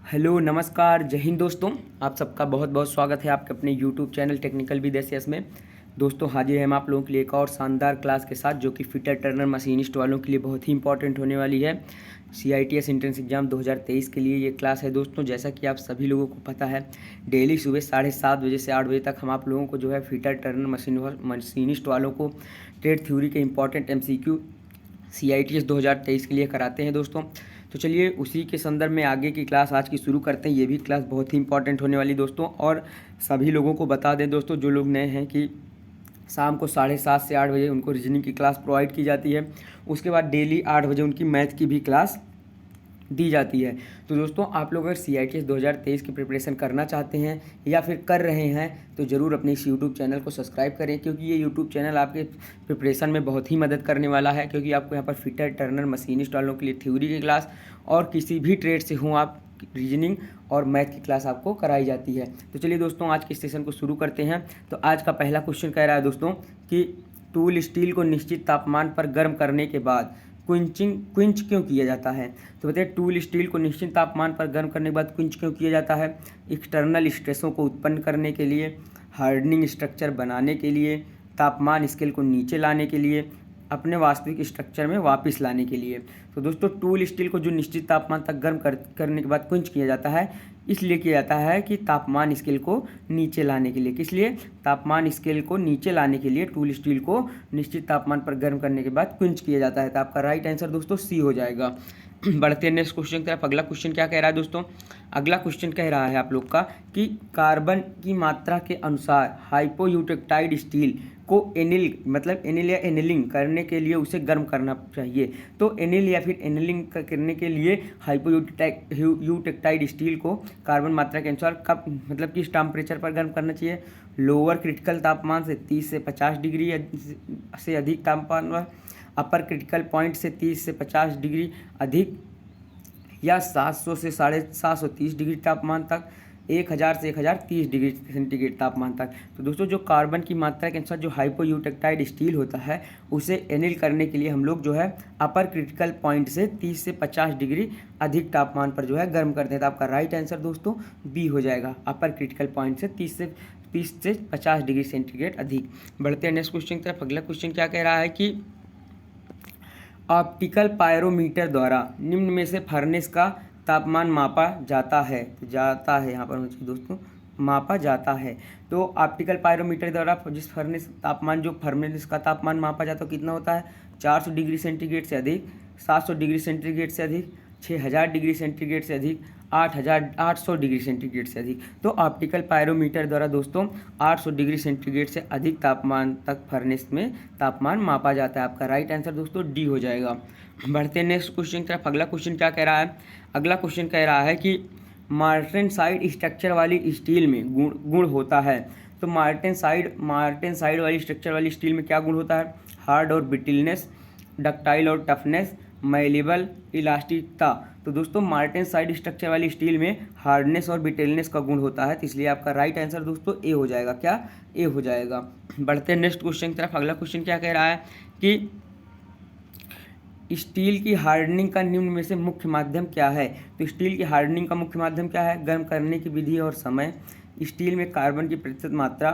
Hello नमस्कार जय हिंद दोस्तों। आप सबका बहुत बहुत स्वागत है आपके अपने यूट्यूब चैनल टेक्निकल विदेशियस में। दोस्तों हाजिर हैं हम आप लोगों के लिए एक और शानदार क्लास के साथ, जो कि फिटर टर्नर मशीनिस्ट वालों के लिए बहुत ही इंपॉर्टेंट होने वाली है। CITS एंट्रेंस एग्जाम 2023 के लिए ये क्लास है दोस्तों। जैसा कि आप सभी लोगों को पता है, डेली सुबह 7:30 बजे से 8 बजे तक हम आप लोगों को जो है फिटर टर्नर मशीनिस्ट वालों को ट्रेड थ्योरी के इंपॉर्टेंट MCQ CITS 2023 के लिए कराते हैं दोस्तों। तो चलिए उसी के संदर्भ में आगे की क्लास आज की शुरू करते हैं। ये भी क्लास बहुत ही इंपॉर्टेंट होने वाली दोस्तों। और सभी लोगों को बता दें दोस्तों, जो लोग नए हैं, कि शाम को 7:30 से 8 बजे उनको रीजनिंग की क्लास प्रोवाइड की जाती है। उसके बाद डेली 8 बजे उनकी मैथ की भी क्लास दी जाती है। तो दोस्तों आप लोग अगर CITS 2023 की प्रिपरेशन करना चाहते हैं या फिर कर रहे हैं तो ज़रूर अपने इस यूट्यूब चैनल को सब्सक्राइब करें, क्योंकि ये यूट्यूब चैनल आपके प्रिपरेशन में बहुत ही मदद करने वाला है। क्योंकि आपको यहाँ पर फिटर टर्नर मशीनिस्ट वालों के लिए थ्योरी की क्लास और किसी भी ट्रेड से हो आप रीजनिंग और मैथ की क्लास आपको कराई जाती है। तो चलिए दोस्तों आज के सेशन को शुरू करते हैं। तो आज का पहला क्वेश्चन कह रहा है दोस्तों कि टूल स्टील को निश्चित तापमान पर गर्म करने के बाद क्विंच क्यों किया जाता है। तो बताइए, टूल स्टील को निश्चित तापमान पर गर्म करने के बाद क्विंच क्यों किया जाता है। एक्सटर्नल स्ट्रेसों को उत्पन्न करने के लिए, हार्डनिंग स्ट्रक्चर बनाने के लिए, तापमान स्केल को नीचे लाने के लिए, अपने वास्तविक स्ट्रक्चर में वापस लाने के लिए। तो दोस्तों टूल स्टील को जो निश्चित तापमान तक गर्म करने के बाद क्विंच किया जाता है, इसलिए किया जाता है कि तापमान स्केल को नीचे लाने के लिए। किस लिए? तापमान स्केल को नीचे लाने के लिए टूल स्टील को निश्चित तापमान पर गर्म करने के बाद क्विंच किया जाता है। तो आपका राइट आंसर दोस्तों सी हो जाएगा। बढ़ते हैं नेक्स्ट क्वेश्चन की तरफ। अगला क्वेश्चन क्या कह रहा है दोस्तों? अगला क्वेश्चन कह रहा है आप लोग का कि कार्बन की मात्रा के अनुसार हाइपोयूटेक्टाइड स्टील को एनिल या एनिलिंग करने के लिए उसे गर्म करना चाहिए। तो एनिल या फिर एनिलिंग करने के लिए हाइपोयूटेक्टाइड स्टील को कार्बन मात्रा के अनुसार कब किस टेम्परेचर पर गर्म करना चाहिए? लोअर क्रिटिकल तापमान से 30 से 50 डिग्री से अधिक तापमान पर, अपर क्रिटिकल पॉइंट से 30 से 50 डिग्री अधिक, या 700 से 730 डिग्री तापमान तक, 1000 से 1030 डिग्री सेंटीग्रेड तापमान तक। तो दोस्तों जो कार्बन की मात्रा के अनुसार जो हाइपोयूटेक्टाइड स्टील होता है, उसे एनिल करने के लिए हम लोग जो है अपर क्रिटिकल पॉइंट से 30 से 50 डिग्री अधिक तापमान पर जो है गर्म करते हैं। तो आपका राइट आंसर दोस्तों बी हो जाएगा, अपर क्रिटिकल पॉइंट से 30 से 50 डिग्री सेंटीग्रेड अधिक। बढ़ते हैं नेक्स्ट क्वेश्चन की तरफ। अगला क्वेश्चन क्या कह रहा है कि ऑप्टिकल पायरोमीटर द्वारा निम्न में से फर्नेस का तापमान मापा जाता है। तो जाता है यहाँ पर मुझे दोस्तों मापा जाता है। तो ऑप्टिकल पायरोमीटर द्वारा जिस फर्नेस का तापमान मापा जाता है कितना होता है? 400 डिग्री सेंटीग्रेड से अधिक, 700 डिग्री सेंटीग्रेड से अधिक, 6000 डिग्री सेंटीग्रेड से अधिक, 800 डिग्री सेंटीग्रेड से अधिक। तो ऑप्टिकल पायरोमीटर द्वारा दोस्तों 800 डिग्री सेंटीग्रेड से अधिक तापमान तक फर्नेस में तापमान मापा जाता है। आपका राइट आंसर दोस्तों डी हो जाएगा। बढ़ते हैं नेक्स्ट क्वेश्चन की तरफ। अगला क्वेश्चन क्या कह रहा है? अगला क्वेश्चन कह रहा है कि मार्टेनसाइड स्ट्रक्चर वाली स्टील में गुण होता है। तो मार्टेनसाइड वाली स्ट्रक्चर वाली स्टील में क्या गुण होता है? हार्ड और ब्रिटलनेस, डक्टाइल और टफनेस, मैलेबल, इलास्टिकता। तो दोस्तों मार्टेनसाइड स्ट्रक्चर वाली स्टील में हार्डनेस और ब्रिटलनेस का गुण होता है। तो इसलिए आपका राइट आंसर दोस्तों ए हो जाएगा। क्या? ए हो जाएगा। बढ़ते हैं नेक्स्ट क्वेश्चन की तरफ। अगला क्वेश्चन क्या कह रहा है कि स्टील की हार्डनिंग का निम्न में से मुख्य माध्यम क्या है। तो स्टील की हार्डनिंग का मुख्य माध्यम क्या है? गर्म करने की विधि और समय, स्टील में कार्बन की प्रतिशत मात्रा,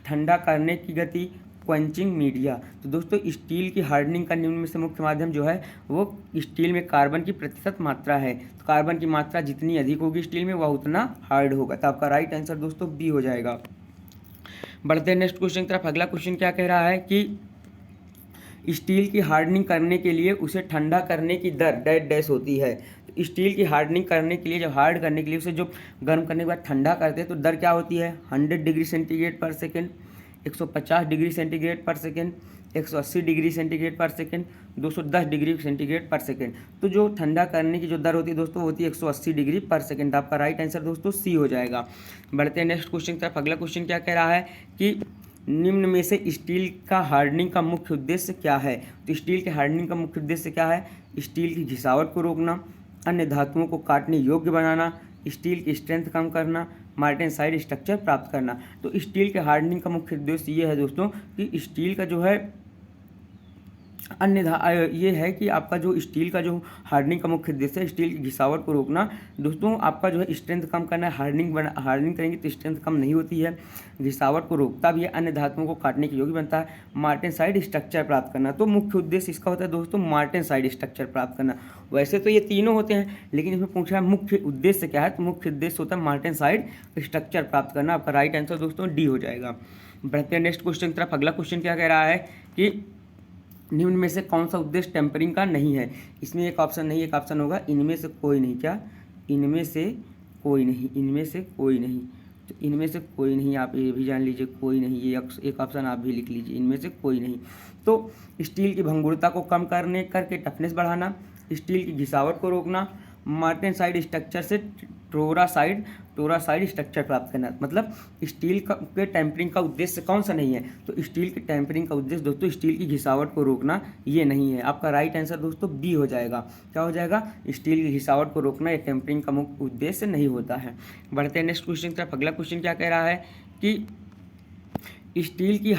ठंडा करने की गति, क्वंचिंग मीडिया। तो दोस्तों स्टील की हार्डनिंग का निम्न में से मुख्य माध्यम जो है वो स्टील में कार्बन की प्रतिशत मात्रा है। तो कार्बन की मात्रा जितनी अधिक होगी स्टील में वह उतना हार्ड होगा। तो आपका राइट आंसर दोस्तों बी हो जाएगा। बढ़ते हैं नेक्स्ट क्वेश्चन की तरफ। अगला क्वेश्चन क्या कह रहा है कि स्टील की हार्डनिंग करने के लिए उसे ठंडा करने की दर डैश होती है। तो स्टील की हार्डनिंग करने के लिए, जब हार्ड करने के लिए उसे जो गर्म करने के बाद ठंडा करते हैं तो दर क्या होती है? 100 डिग्री सेंटीग्रेड पर सेकेंड, 150 डिग्री सेंटीग्रेड पर सेकेंड, 180 डिग्री सेंटीग्रेड पर सेकेंड, 210 डिग्री सेंटीग्रेड पर सेकेंड। तो जो ठंडा करने की जो दर होती है दोस्तों होती है 180 डिग्री पर सेकेंड। आपका राइट आंसर दोस्तों सी हो जाएगा। बढ़ते हैं नेक्स्ट क्वेश्चन की तरफ। अगला क्वेश्चन क्या कह रहा है कि निम्न में से स्टील का हार्डनिंग का मुख्य उद्देश्य क्या है। तो स्टील के हार्डनिंग का मुख्य उद्देश्य क्या है? स्टील की घिसावट को रोकना, अन्य धातुओं को काटने योग्य बनाना, स्टील की स्ट्रेंथ कम करना, मार्टेनसाइड स्ट्रक्चर प्राप्त करना। तो स्टील के हार्डनिंग का मुख्य उद्देश्य ये है दोस्तों कि स्टील का जो है ये है कि आपका जो स्टील का जो हार्डनिंग का मुख्य उद्देश्य है स्टील की घिसावट को रोकना। दोस्तों आपका जो है स्ट्रेंथ कम करना है, हार्डनिंग करेंगे तो स्ट्रेंथ कम नहीं होती है, घिसावट को रोकता भी है, अन्य धातुओं को काटने के योग्य बनता है, मार्टेनसाइड स्ट्रक्चर प्राप्त करना। तो मुख्य उद्देश्य इसका होता है दोस्तों मार्टेनसाइड स्ट्रक्चर प्राप्त करना। वैसे तो ये तीनों होते हैं, लेकिन इसमें पूछा है मुख्य उद्देश्य क्या है, तो मुख्य उद्देश्य होता है मार्टेनसाइड स्ट्रक्चर प्राप्त करना। आपका राइट आंसर दोस्तों डी हो जाएगा। बढ़ते हैं नेक्स्ट क्वेश्चन की तरफ। अगला क्वेश्चन क्या कह रहा है कि निम्न में से कौन सा उद्देश्य टेम्परिंग का नहीं है। इसमें एक ऑप्शन नहीं, एक ऑप्शन होगा इनमें से कोई नहीं। क्या? इनमें से कोई नहीं, इनमें से कोई नहीं। तो इनमें से कोई नहीं, आप ये भी जान लीजिए कोई नहीं, ये एक ऑप्शन आप भी लिख लीजिए, इनमें से कोई नहीं। तो स्टील की भंगुरता को कम करने करके टफनेस बढ़ाना, स्टील की घिसावट को रोकना, मार्टेनसाइड स्ट्रक्चर से टोरासाइड स्ट्रक्चर प्राप्त करना। मतलब स्टील के टेम्परिंग का उद्देश्य कौन सा नहीं है, तो स्टील के टेम्परिंग का उद्देश्य दोस्तों स्टील की घिसावट को रोकना ये नहीं है। आपका राइट आंसर दोस्तों बी हो जाएगा। क्या हो जाएगा? स्टील की घिसावट को रोकना ये टेम्परिंग का मुख्य उद्देश्य नहीं होता है। बढ़ते हैं नेक्स्ट क्वेश्चन की तरफ। अगला क्वेश्चन क्या कह रहा है कि स्टील की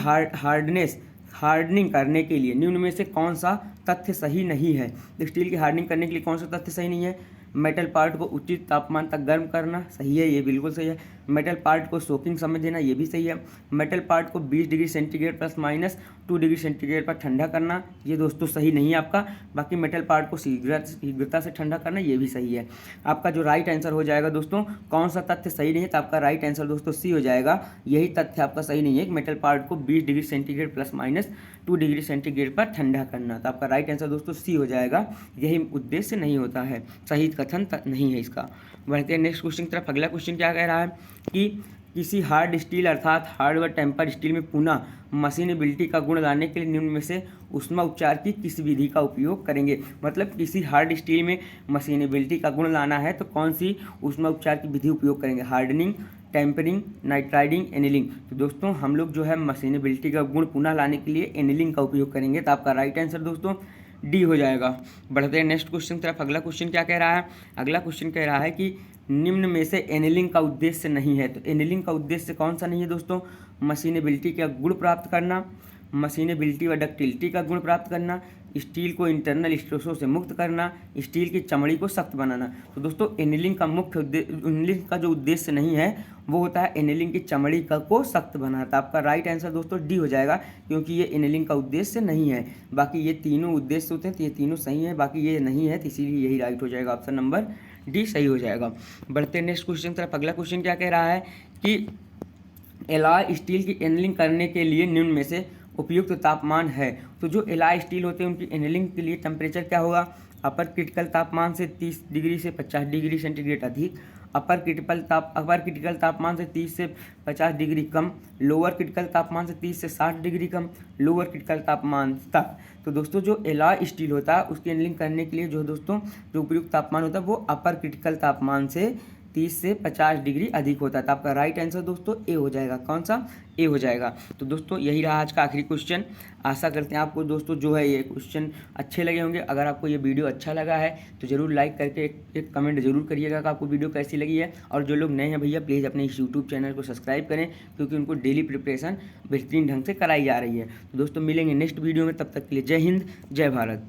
हार्डनिंग करने के लिए निम्न में से कौन सा तथ्य सही नहीं है। तो स्टील की हार्डनिंग करने के लिए कौन सा तथ्य सही नहीं है? मेटल पार्ट को उचित तापमान तक गर्म करना सही है, ये बिल्कुल सही है। मेटल पार्ट को सोकिंग समय देना, ये भी सही है। मेटल पार्ट को 20 डिग्री सेंटीग्रेड ±2 डिग्री सेंटीग्रेड पर ठंडा करना, ये दोस्तों सही नहीं है आपका। बाकी मेटल पार्ट को शीघ्रता से ठंडा करना, ये भी सही है। आपका जो राइट आंसर हो जाएगा दोस्तों, कौन सा तथ्य सही नहीं है, तो आपका राइट आंसर दोस्तों सी हो जाएगा। यही तथ्य आपका सही नहीं है, मेटल पार्ट को 20 डिग्री सेंटीग्रेड ±2 डिग्री सेंटीग्रेड पर ठंडा करना। तो आपका राइट आंसर दोस्तों सी हो जाएगा, यही उद्देश्य नहीं होता है, सही कथन नहीं है इसका। बढ़ते हैं नेक्स्ट क्वेश्चन की तरफ। अगला क्वेश्चन क्या कह रहा है कि किसी हार्ड स्टील अर्थात हार्ड व टेम्पर स्टील में पुनः मशीनेबिलिटी का गुण लाने के लिए निम्न में से ऊष्मा उपचार की किस विधि का उपयोग करेंगे। मतलब किसी हार्ड स्टील में मशीनेबिलिटी का गुण लाना है तो कौन सी ऊष्मा उपचार की विधि उपयोग करेंगे? Hardening, tempering, nitriding, annealing. तो दोस्तों हम लोग जो है मशीनेबिलिटी का गुण पुनः लाने के लिए एनिलिंग का उपयोग करेंगे। तो आपका राइट आंसर दोस्तों डी हो जाएगा। बढ़ते हैं नेक्स्ट क्वेश्चन की तरफ। अगला क्वेश्चन क्या कह रहा है? अगला क्वेश्चन कह रहा है कि निम्न में से एनिलिंग का उद्देश्य नहीं है। तो एनिलिंग का उद्देश्य कौन सा नहीं है दोस्तों? मशीनेबिलिटी का गुण प्राप्त करना, मशीनेबिलिटी व डक्टिलिटी का गुण प्राप्त करना, स्टील को इंटरनल स्ट्रेसों से मुक्त करना, स्टील की चमड़ी को सख्त बनाना। तो दोस्तों एनिलिंग का मुख्य एनिलिंग का जो उद्देश्य नहीं है वो होता है एनिलिंग की चमड़ी को सख्त बनाता। आपका राइट आंसर दोस्तों डी हो जाएगा, क्योंकि ये एनिलिंग का उद्देश्य नहीं है। बाकी ये तीनों उद्देश्य होते हैं तो ये तीनों सही है, बाकी ये नहीं है तो इसीलिए यही राइट हो जाएगा, ऑप्शन नंबर डी सही हो जाएगा। बढ़ते हैं नेक्स्ट क्वेश्चन तरफ। अगला क्वेश्चन क्या कह रहा है कि एलॉय स्टील की एनिलिंग करने के लिए निम्न में से उपयुक्त तापमान है। तो जो एलॉय स्टील होते हैं उनकी एनिलिंग के लिए टेम्परेचर क्या होगा? अपर क्रिटिकल तापमान से 30 डिग्री से 50 डिग्री सेंटीग्रेड अधिक, अपर क्रिटिकल तापमान से 30 से 50 डिग्री कम, लोअर क्रिटिकल तापमान से 30 से 60 डिग्री कम, लोअर क्रिटिकल तापमान तक। तो दोस्तों जो एलॉय स्टील होता है उसकी एनिलिंग करने के लिए जो दोस्तों जो उपयुक्त तापमान होता है वो अपर क्रिटिकल तापमान से 30 से 50 डिग्री अधिक होता है। तो आपका राइट आंसर दोस्तों ए हो जाएगा। कौन सा? ए हो जाएगा। तो दोस्तों यही रहा आज का आखिरी क्वेश्चन। आशा करते हैं आपको दोस्तों जो है ये क्वेश्चन अच्छे लगे होंगे। अगर आपको ये वीडियो अच्छा लगा है तो ज़रूर लाइक करके एक कमेंट जरूर करिएगा कि आपको वीडियो कैसी लगी है। और जो लोग नए हैं भैया प्लीज़ अपने इस यूट्यूब चैनल को सब्सक्राइब करें, क्योंकि उनको डेली प्रिपरेशन बेहतरीन ढंग से कराई जा रही है। तो दोस्तों मिलेंगे नेक्स्ट वीडियो में, तब तक के लिए जय हिंद, जय भारत।